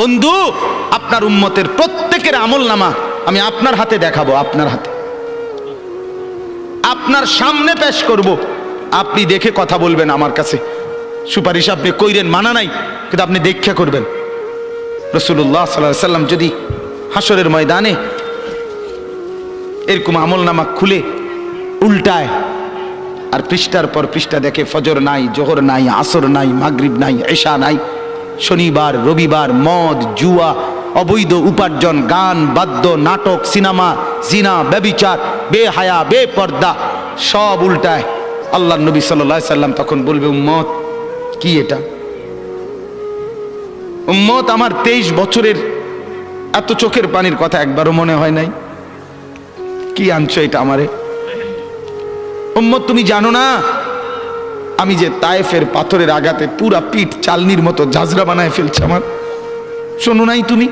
বন্ধু, আপনার উম্মতের প্রত্যেকের আমলনামা আমি আপনার হাতে দেখাবো, আপনার হাতে, আপনার সামনে পেশ করব। আপনি দেখে কথা বলবেন। আমার কাছে সুপারিশ আপনি কইরেন, মানা নাই, কিন্তু আপনি দেখা করবেন। রাসূলুল্লাহ সাল্লাল্লাহু আলাইহি ওয়াসাল্লাম যদি হাসরের ময়দানে এরকম আমলনামা খুলে উল্টায় আর পৃষ্ঠার পর পৃষ্ঠা দেখে ফজর নাই, জোহর নাই, আসর নাই, মাগরিব নাই, এশা নাই, শনিবার রবিবার, মদ, জুয়া, অবৈধ উপার্জন, গান বাদ্য, নাটক, সিনেমা, জিনা, ব্যভিচার, বেহায়া, বেপর্দা সব উল্টায়। আল্লাহর নবী সাল্লাল্লাহু আলাইহি সাল্লাম তখন বলবে, উম্মত কি এটা? উম্মত, আমার 23 বছরের এত চোখের পানির কথা একবারও মনে হয় নাই? কি আনছো এটা আমারে? উম্মত, তুমি জানো না আমি যে তায়েফের পাথরের আঘাতে পুরা পিঠ চালনির মতো ঝাঁঝরা বানায় ফেলছে আমার? শোনো নাই তুমি?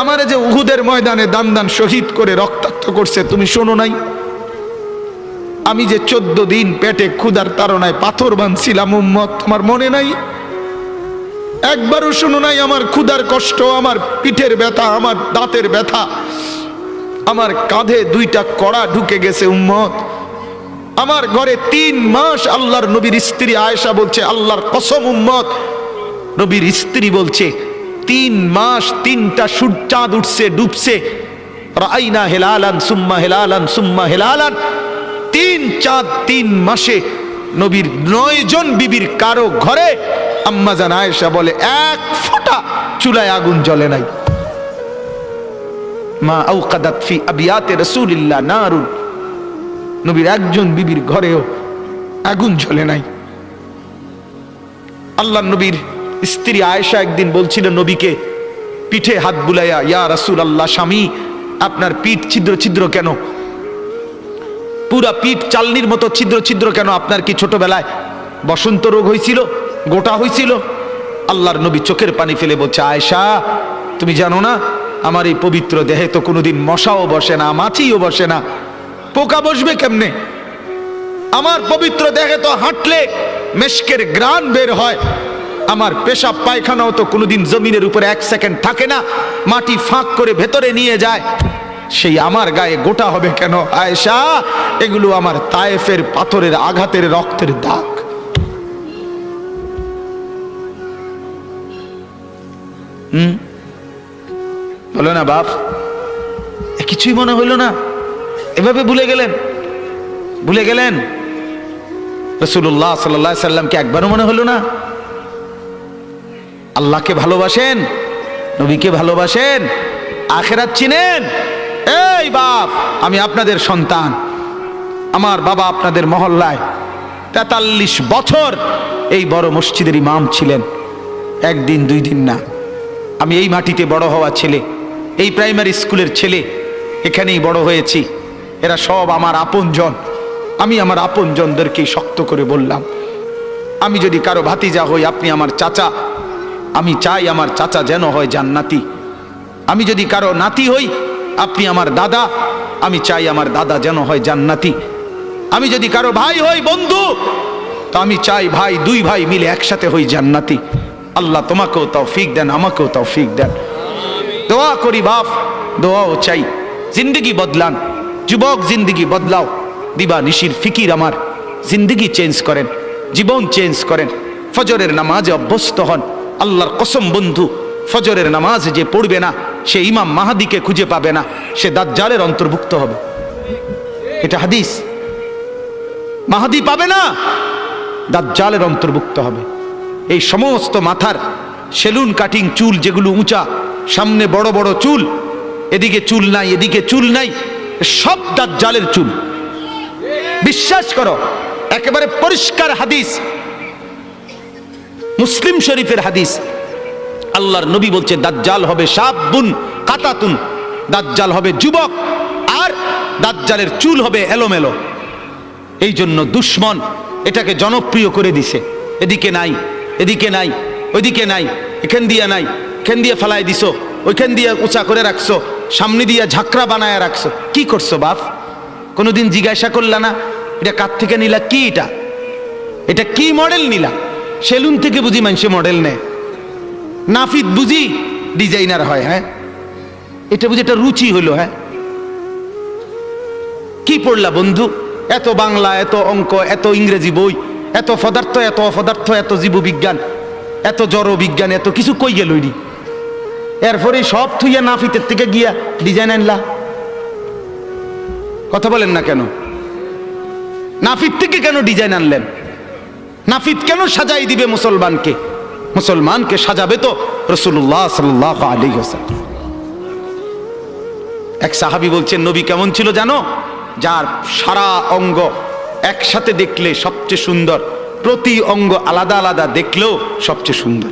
আমারে যে উহুদের ময়দানে দান দান শহীদ করে রক্তাক্ত করছে, তুমি শোনো নাই? আমি যে 14 দিন পেটে ক্ষুধার তাড়নায় পাথর বাঁধছিলাম, উম্মত তোমার মনে নাই? একবারও শোনো নাই আমার ক্ষুধার কষ্ট, আমার পিঠের ব্যথা, আমার দাঁতের ব্যথা, আমার কাঁধে 2টা কড়া ঢুকে গেছে? উম্মত, আমার ঘরে 3 মাস আল্লাহর নবীর স্ত্রী আয়েশা বলছে, আল্লাহর কসম উম্মত, নবীর স্ত্রী বলছে 3 মাস 3টা চাঁদ উঠছে ডুবছে, রাইনা হেলালান সুম্মা হেলালান সুম্মা হেলালান, 3 চাঁদ 3 মাসে নবীর 9 জন বিবির কারো ঘরে আম্মা জান আয়েশা বলে 1 ফোঁটা চুলায় আগুন জ্বলে নাই। মা আওকাদাত ফি আবিয়াতে রাসূলিল্লাহ নারুন, নবীর একজন বিবির ঘরেও আগুন জ্বলে নাই। আল্লাহর নবীর স্ত্রী আয়েশা একদিন বলছিল নবীকে পিঠে হাত বুলাইয়া, ইয়া রাসূলুল্লাহ, স্বামী আপনার পিঠ ছিদ্র ছিদ্র কেন? পুরা পিঠ চালনির মতো ছিদ্র ছিদ্র কেন? আপনার কি ছোটবেলায় বসন্ত রোগ হয়েছিল, গোটা হয়েছিল? আল্লাহর নবী চোখের পানি ফেলে বলছে, আয়েশা তুমি জানো না আমার এই পবিত্র দেহে তো কোনোদিন মশাও বসে না, মাছিও বসে না, পোকা বসবে কেমনে? আমার পবিত্র দেহে তো হাঁটলে মেশকের ঘ্রাণ বের হয়, আমার পেশাব পায়খানাও তো কোনোদিন জমিনের উপরে 1 সেকেন্ড থাকে না, মাটি ফাঁক করে ভেতরে নিয়ে যায়, সেই আমার গায়ে গোটা হবে কেন? আয়েশা, এগুলো আমার তায়েফের পাথরের আঘাতের রক্তের দাগ। বলো না বাপ, কিছুই মনে হইল না? এভাবে ভুলে গেলেন, ভুলে গেলেন? রাসূলুল্লাহ সাল্লাল্লাহু আলাইহি সাল্লামকে একবারও মনে হলো না? আল্লাহকে ভালোবাসেন, নবীকে ভালোবাসেন, আখিরাত চিনেন? এই বাপ, আমি আপনাদের সন্তান, আমার বাবা আপনাদের মহল্লায় 43 বছর এই বড় মসজিদের ইমাম ছিলেন, 1 দিন 2 দিন না। আমি এই মাটিতে বড় হওয়া ছেলে, এই প্রাইমারি স্কুলের ছেলে, এখানেই বড় হয়েছি। এরা সব আমার আপনজন। আমি আমার আপনজনদেরকেই শক্ত করে বললাম, আমি যদি কারো ভাতিজা হই, আপনি আমার চাচা, আমি চাই আমার চাচা যেন হয় জান্নাতি। আমি যদি কারো নাতি হই, আপনি আমার দাদা, আমি চাই আমার দাদা যেন হয় জান্নাতি। আমি যদি কারো ভাই হই, বন্ধু, তো আমি চাই ভাই 2 ভাই মিলে একসাথে হই জান্নাতি। আল্লাহ তোমাকেও তৌফিক দেন, আমাকেও তৌফিক দেন। দোয়া করি বাপ, দোয়াও চাই। জিন্দগি বদলান যুবক, জিন্দগি বদলাও। দিবা নিশির ফিকির আমার জিন্দগি চেঞ্জ করেন, জীবন চেঞ্জ করেন। ফজরের নামাজে অভ্যস্ত হন। আল্লাহর কসম বন্ধু, ফজরের নামাজ যে পড়বে না, সে ইমাম মাহাদিকে খুঁজে পাবে না, সে দাজ্জালের অন্তর্ভুক্ত হবে। এটা হাদিস। মাহাদি পাবে না, দাজ্জালের অন্তর্ভুক্ত হবে। এই সমস্ত মাথার সেলুন কাটিং চুল, যেগুলো উঁচা, সামনে বড় বড় চুল, এদিকে চুল নাই, এদিকে চুল নাই, সব দাজ্জালের চুল। বিশ্বাস করো, একেবারে পরিষ্কার হাদিস, মুসলিম শরীফের হাদিস। আল্লাহর নবী বলছে দাজ্জাল হবে শাবুন কাতাতুন, দাজ্জাল হবে যুবক, আর দাজ্জালের চুল হবে এলোমেলো। এই জন্য দুশ্মন এটাকে জনপ্রিয় করে দিছে। এদিকে নাই, এদিকে নাই, ওইদিকে নাই, এখান দিয়ে নাই, এখান দিয়ে ফেলায় দিছো, ওইখান দিয়ে উঁচা করে রাখছো, সামনে দিয়ে ঝাঁকড়া বানায় রাখছো। কি করছো বাপ? কোনোদিন জিজ্ঞাসা করলা না এটা কার থেকে নিলা? কি এটা, এটা কি মডেল নিলা? সেলুন থেকে বুঝি মানুষে মডেল নেয়, নাফিদ বুঝি ডিজাইনার হয়? হ্যাঁ, এটা বুঝি একটা রুচি হলো? হ্যাঁ, কি পড়লা বন্ধু? এত বাংলা, এত অঙ্ক, এত ইংরেজি বই, এত পদার্থ, এত অপদার্থ, এত জীববিজ্ঞান, এত জড় বিজ্ঞান, এত কিছু কই গেল? এরপরে সব থুইয়া নাফিতের থেকে গিয়া ডিজাইন আনলা। কথা বলেন না কেন? নাফিত থেকে কেন ডিজাইন আনলেন? নাফিত কেন সাজাই দিবে মুসলমানকে? মুসলমানকে সাজাবে তো রাসূলুল্লাহ সাল্লাল্লাহু আলাইহি ওয়াসাল্লাম। এক সাহাবী বলছেন, নবী কেমন ছিল জানো? যার সারা অঙ্গ একসাথে দেখলে সবচেয়ে সুন্দর, প্রতি অঙ্গ আলাদা আলাদা দেখলেও সবচেয়ে সুন্দর।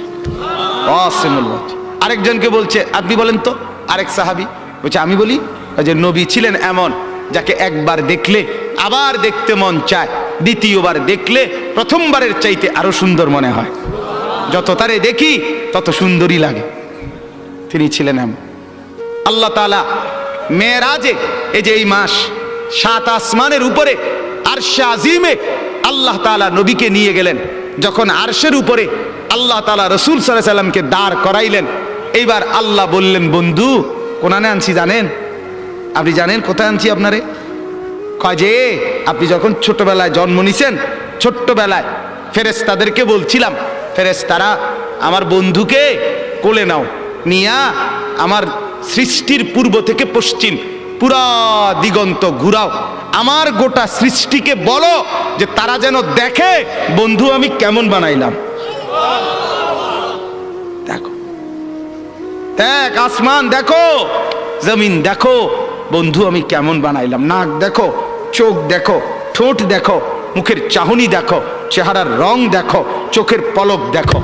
আরেকজনকে বলছে, আপনি বলেন তো। আরেক সাহাবী বলছে, আমি বলি যে নবী ছিলেন এমন যাকে একবার দেখলে আবার দেখতে মন চায়, দ্বিতীয়বার দেখলে প্রথমবারের চাইতে আরো সুন্দর মনে হয়। যত তারে দেখি তত সুন্দরই লাগে। তিনি ছিলেন এমন। আল্লাহ তাআলা মেরাজে, এই যে এই মাস, 7 আসমানের উপরে আরশে আজিমে আল্লাহ তাআলা নবীকে নিয়ে গেলেন। যখন আরশের উপরে আল্লাহ তাআলা রাসূল সাল্লাল্লাহু আলাইহি ওয়াসাল্লামকে দাঁড় করাইলেন, এইবার আল্লাহ বললেন, বন্ধু কোনানে আনছি জানেন? আপনি জানেন কোথায় আনছি আপনারে? কয় যে আপনি যখন ছোটবেলায় জন্ম নিছেন, ছোট্টবেলায় ফেরেশতাদেরকে বলছিলাম, ফেরেশতারা আমার বন্ধুকে কোলে নাও, নিয়া আমার সৃষ্টির পূর্ব থেকে পশ্চিম পুরা দিগন্ত ঘুরাও, আমার গোটা সৃষ্টিকে বলো যে তারা যেন দেখে বন্ধু আমি কেমন বানাইলাম। দেখো, দেখ আসমান দেখো, জমিন দেখো, বন্ধু আমি কেমন বানাইলাম। নাক দেখো, চোখ দেখো, ঠোঁট দেখো, মুখের চাহনি দেখো, চেহারার রং দেখো, চোখের পলক দেখো।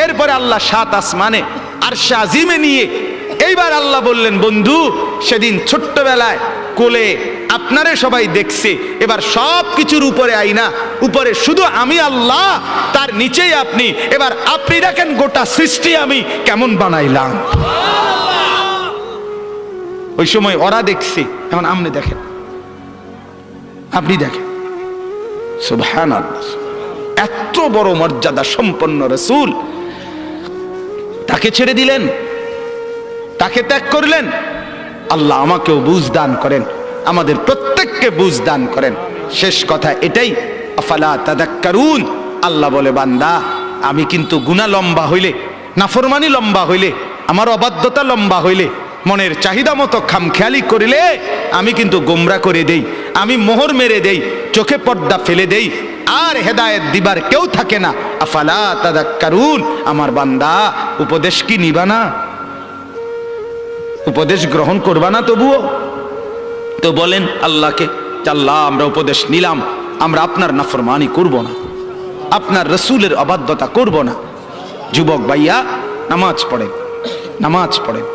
এরপরে আল্লাহ 7 আসমানে আরশে আজিমে নিয়ে এইবার আল্লাহ বললেন, বন্ধু সেদিন ছোট্টবেলায় কোলে আপনারে সবাই দেখছে, এবার সব কিছুর উপরে আইনা, উপরে শুধু আমি আল্লাহ, তার নিচেই আপনি। এবার আপনি দেখেন গোটা সৃষ্টি আমি কেমন বানাইলাম। ওই সময় ওরা দেখছে, এখন আপনি দেখেন, আপনি দেখেন। সুবহানাল্লাহ, এত বড় মর্যাদা সম্পন্ন রাসূল, তাকে ছেড়ে দিলেন, তাকে ত্যাগ করলেন। আল্লাহ আমাকেও বুঝ দান করেন, আমাদের প্রত্যেককে বুঝ দান করেন। শেষ কথা এটাই, আফালা তাদাক্কারুন। আল্লাহ বলে, বান্দা আমি কিন্তু গুনাহ লম্বা হইলে, নাফরমানি লম্বা হইলে, আমার অবাধ্যতা লম্বা হইলে, মনের চাহিদা মতো খামখেয়ালি করিলে আমি কিন্তু গোমরা করে দেই, আমি মোহর মেরে দেই, চোখে পর্দা ফেলে দেই, আর হেদায়েত দিবার কেউ থাকে না। আফালা তাদাক্কারুন। আমার বান্দা উপদেশ কি নিবা না? উপদেশ গ্রহণ করবা না? তবুও তো বলেন আল্লাহকে, আল্লাহ আমরা উপদেশ নিলাম, আমরা আপনার নাফরমানি করব না, আপনার রাসূলের অবাধ্যতা করব না। যুবক ভাইয়া, নামাজ পড়েন, নামাজ পড়েন,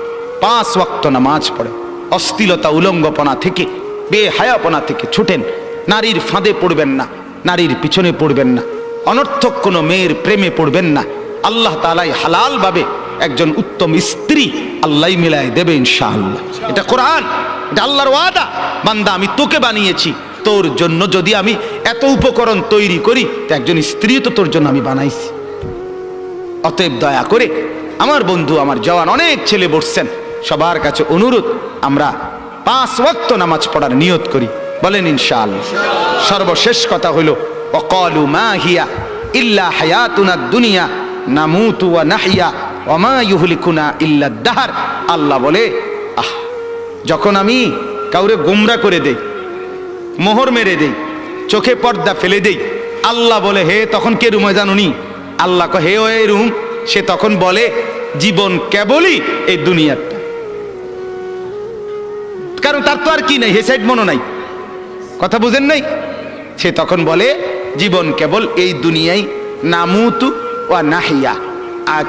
5 ওয়াক্ত নামাজ পড়েন। অশ্লীলতা উলঙ্গপনা থেকে, বেহায়াপনা থেকে ছুটেন। নারীর ফাঁদে পড়বেন না, নারীর পিছনে পড়বেন না, অনর্থক কোনো মেয়ের প্রেমে পড়বেন না। আল্লাহ তাআলাই হালাল ভাবে একজন উত্তম স্ত্রী আল্লাহ মিলাই দেবে ইনশাআল্লাহ। এটা কোরআন, এটা আল্লাহর ওয়াদা। বান্দা আমি তোকে বানিয়েছি, তোর জন্য যদি আমি এত উপকরণ তৈরি করি, তো একজন স্ত্রী তো তোর জন্য আমি বানাইছি। অতএব দয়া করে আমার বন্ধু, আমার জওয়ান অনেক ছেলে বসছেন, সবার কাছে অনুরোধ, আমরা 5 ওয়াক্ত নামাজ পড়ার নিয়ত করি, বলেন ইনশাআল্লাহ। সর্বশেষ কথা হলো, ওয়াকালু মা হিয়া ইল্লা হায়াতুনা দুনিয়া নামুতু ওয়া নাহইয়া ওয়া মা ইউহলিকুনা ইল্লা দাহর। আল্লাহ বলে, যখন আমি কাউরে গোমরা করে দেই, মোহর মেরে দেই, চোখে পর্দা ফেলে দেই, আল্লাহ বলে, হে তখন কে রুমে জানুনি? আল্লাহ হে ওই রুম। সে তখন বলে, জীবন কেবলই এই দুনিয়াটা, কারণ তার তো আর কি নাই, হে সাইড মনো নাই। কথা বুঝেন নাই? সে তখন বলে, জীবন কেবল এই দুনিয়ায়, নামুতু ওয়া নাহিয়া,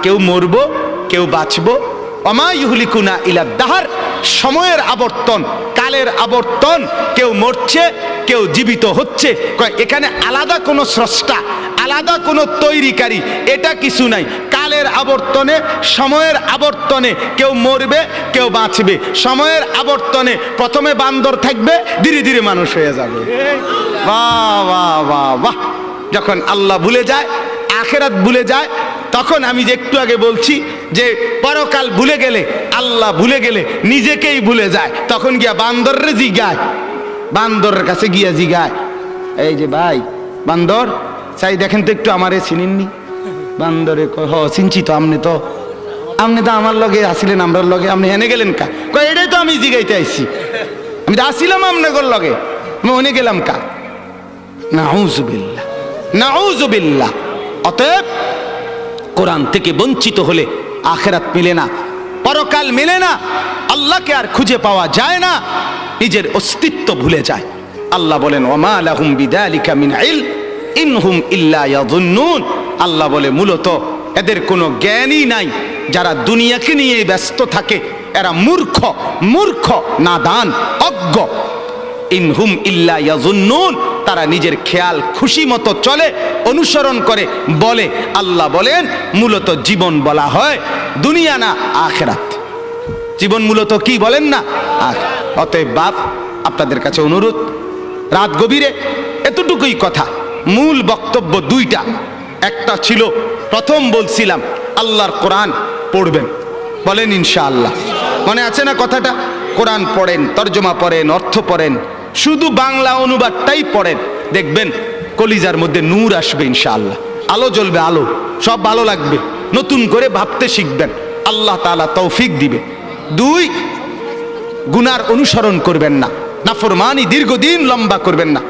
কেউ মরবো কেউ বাঁচবো, ওমা ইউহলিকুনা ইলা দাহর, সময়ের আবর্তন, কালের আবর্তন, কেউ মরছে কেউ জীবিত হচ্ছে। এখানে আলাদা কোনো স্রষ্টা, আলাদা কোনো তৈরিকারী, এটা কিছু নাই। কালের আবর্তনে, সময়ের আবর্তনে কেউ মরবে কেউ বাঁচবে। সময়ের আবর্তনে প্রথমে বান্দর থাকবে, ধীরে ধীরে মানুষ হয়ে যাবে। বাহ বাহ বাহ বাহ। যখন আল্লাহ ভুলে যায়, আখেরাত ভুলে যায়, তখন আমি যে একটু আগে বলছি যে পরকাল ভুলে গেলে, আল্লাহ ভুলে গেলে নিজেকেই ভুলে যায়, তখন গিয়া বান্দররে জিগায়, বান্দরের কাছে গিয়া জিগায়, এই যে ভাই বান্দর, চাই দেখেন তো একটু আমারে চিনেননি? বান্দরে কয়, হ চিনছি তো, আপনি তো আমার লগে আসিলেন, আমরার লগে, আপনি হেনে গেলেন কা? কয় এটাই তো আমি জিগাইতে আইছি, আমি তো আসিলাম আপনার লগে, আমি ওনে গেলাম কা? নাউযুবিল্লাহ, নাউযুবিল্লাহ। অতএব কোরআন থেকে বঞ্চিত হলে আখিরাত মিলে না, পরকাল মিলে না, আল্লাহকে আর খুঁজে পাওয়া যায় না, নিজের অস্তিত্ব ভুলে যায়। আল্লাহ বলেন ওমা লাহুম বিযালিকা মিন ইলম ইনহুম ইল্লা ইয়াযুন্নুন। আল্লাহ বলে মূলত এদের কোনো জ্ঞানই নাই, যারা দুনিয়াকে নিয়ে ব্যস্ত থাকে এরা মূর্খ, মূর্খ, নাদান, অজ্ঞ। ইনহুম ইল্লা ইয়াযুন্নুন, তারা নিজের খেয়াল খুশি মতো চলে, অনুসরণ করে, বলে। আল্লাহ বলেন মূলত জীবন বলা হয় দুনিয়া না আখিরাত। জীবন মূলত কি বলেন না? অতএব বাপ, আপনাদের কাছে অনুরোধ, রাত গভীরে এতটুকুই কথা, মূল বক্তব্য দুইটা। একটা ছিল, প্রথম বলছিলাম আল্লাহর কোরআন পড়বেন, বলেন ইনশাআল্লাহ, মনে আছে না কথাটা? কোরআন পড়েন, তর্জমা পড়েন, অর্থ পড়েন, শুধু বাংলা অনুবাদটাই পড়েন, দেখবেন কলিজার মধ্যে নূর আসবে ইনশাআল্লাহ, আলো জ্বলবে, আলো, সব ভালো লাগবে, নতুন করে ভাবতে শিখবেন, আল্লাহ তাআলা তৌফিক দিবে। দুই, গুনার অনুসরণ করবেন না, নাফরমানি দীর্ঘদিন লম্বা করবেন না,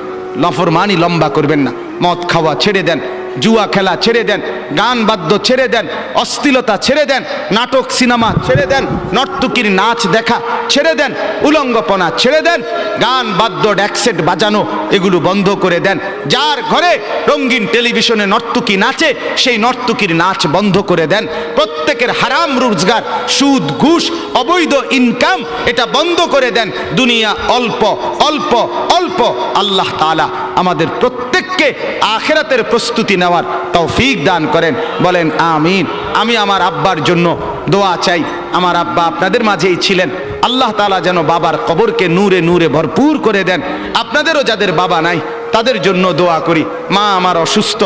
নাফরমানি লম্বা করবেন না, মদ খাওয়া ছেড়ে দেন, জুয়া খেলা ছেড়ে দেন, গান বাদ্য ছেড়ে দেন, অশ্লীলতা ছেড়ে দেন, নাটক সিনেমা ছেড়ে দেন, নর্তকীর নাচ দেখা ছেড়ে দেন, উলঙ্গপনা ছেড়ে দেন, গান বাদ্য ড্যাকসেট বাজানো এগুলো বন্ধ করে দেন। যার ঘরে রঙিন টেলিভিশনে নর্তকী নাচে সেই নর্তকীর নাচ বন্ধ করে দেন। প্রত্যেকের হারাম রোজগার, সুদ, ঘুষ, অবৈধ ইনকাম এটা বন্ধ করে দেন। দুনিয়া অল্প অল্প অল্প। আল্লাহ তাআলা আমাদের প্রত্যেককে আখিরাতের প্রস্তুতি নেওয়ার তৌফিক দান করেন, বলেন আমিন। আমি আমার আব্বার জন্য দোয়া চাই, আমার আব্বা আপনাদের মাঝেই ছিলেন, আল্লাহ তাআলা যেন বাবার কবরকে নূরে নূরে ভরপুর করে দেন। আপনাদেরও যাদের বাবা নাই তাদের জন্য দোয়া করি। মা আমার অসুস্থ,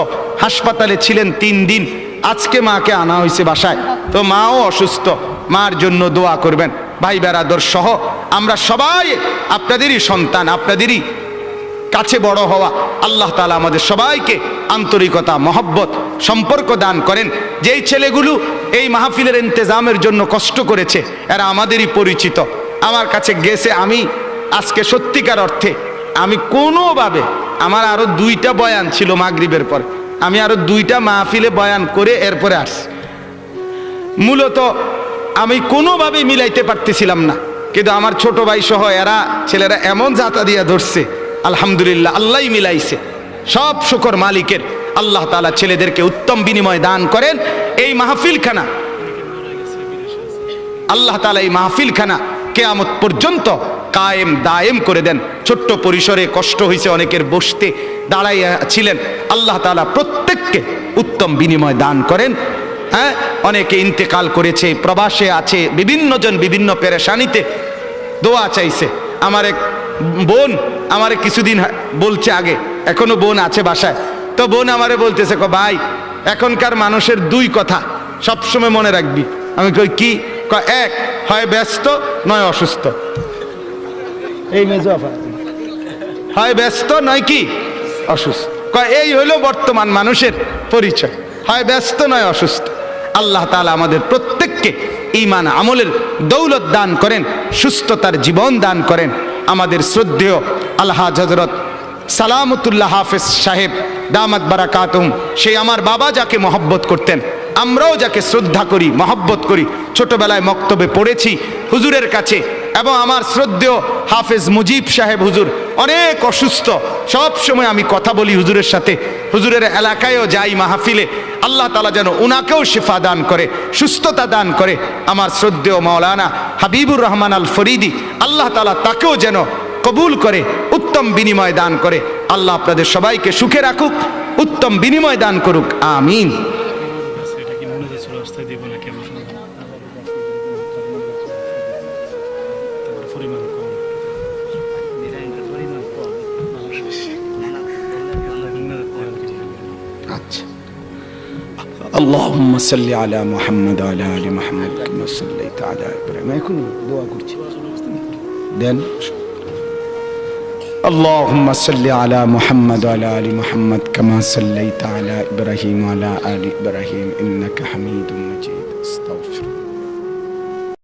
হাসপাতালে ছিলেন 3 দিন, আজকে মাকে আনা হয়েছে বাসায়, তো মাও অসুস্থ, মার জন্য দোয়া করবেন। ভাই বেরাদর সহ আমরা সবাই আপনাদেরই সন্তান, আপনাদেরই কাছে বড় হওয়া। আল্লাহ তাআলা আমাদের সবাইকে আন্তরিকতা, মহব্বত, সম্পর্ক দান করেন। যেই ছেলেগুলো এই মাহফিলের ইন্তেজামের জন্য কষ্ট করেছে এরা আমাদেরই পরিচিত, আমার কাছে গেছে। আমি আজকে সত্যিকার অর্থে আমি কোনোভাবে, আমার আরো 2টা বয়ান ছিল মাগরিবের পর, আমি আরো 2টা মাহফিলে বয়ান করে এরপরে আসছি। মূলত আমি কোনোভাবে মিলাইতে পারতেছিলাম না, কিন্তু আমার ছোট ভাই সহ এরা ছেলেরা এমন জাতা দিয়া ধরছে, আলহামদুলিল্লাহ আল্লাহই মিলাইছে। সব শুকর মালিকের। আল্লাহ তাআলা ছেলেদেরকে উত্তম বিনিময় দান করেন। এই মাহফিলখানা আল্লাহ তাআলা এই মাহফিলখানা কিয়ামত পর্যন্ত কায়েম দায়েম করে দেন। ছোট্ট পরিসরে কষ্ট হয়েছে অনেকের, বসতে দাঁড়াইয়া ছিলেন, আল্লাহ তাআলা প্রত্যেককে উত্তম বিনিময় দান করেন। হ্যাঁ, অনেকে ইন্তেকাল করেছে, প্রবাসে আছে, বিভিন্ন জন বিভিন্ন পেরেশানিতে দোয়া চাইছে। আমার এক বোন আমারে কিছুদিন বলছে, আগে এখনো বোন আছে বাসায়, তো বোন আমারে বলতেছে, ভাই এখনকার মানুষের 2 কথা সবসময় মনে রাখবি। আমি কই কি? এক, হয় ব্যস্ত নয় অসুস্থ। এই মেজফা হয় ব্যস্ত নয় কি অসুস্থ। এই হইল বর্তমান মানুষের পরিচয়, হয় ব্যস্ত নয় অসুস্থ। আল্লাহ তাআলা আমাদের প্রত্যেককে ঈমান আমলের দৌলত দান করেন, সুস্থতার জীবন দান করেন। আমাদের শ্রদ্ধেয় আলহাজ হযরত সালামতুল্লাহ হাফেজ সাহেব দামাত বারাকাতুহুম, সেই আমার বাবা যাকে মহব্বত করতেন, আমরাও যাকে শ্রদ্ধা করি, মহব্বত করি, ছোটবেলায় মক্তবে পড়েছি হুজুরের কাছে। এবং আমার শ্রদ্ধেয় হাফেজ মুজিব সাহেব হুজুর অনেক অসুস্থ, সব সময় আমি কথা বলি হুজুরের সাথে, হুজুরের এলাকায়ও যাই মাহফিলে। আল্লাহ তাআলা যেন উনাকেও শিফা দান করে, সুস্থতা দান করে। আমার শ্রদ্ধেয় মাওলানা হাবিবুর রহমান আল ফরিদি, আল্লাহ তাআলা তাকেও যেন কবুল করে, উত্তম বিনিময় দান করে। আল্লাহ আপনাদের সবাইকে সুখে রাখুক, উত্তম বিনিময় দান করুক, আমিন। আচ্ছা, اللهم صل على محمد وعلى آل محمد كما صليت على إبراهيم এখন দোয়া করছি দেন اللهم صل على محمد وعلى آل محمد كما صليت على إبراهيم وعلى آل إبراهيم إنك حميد مجيد استغفر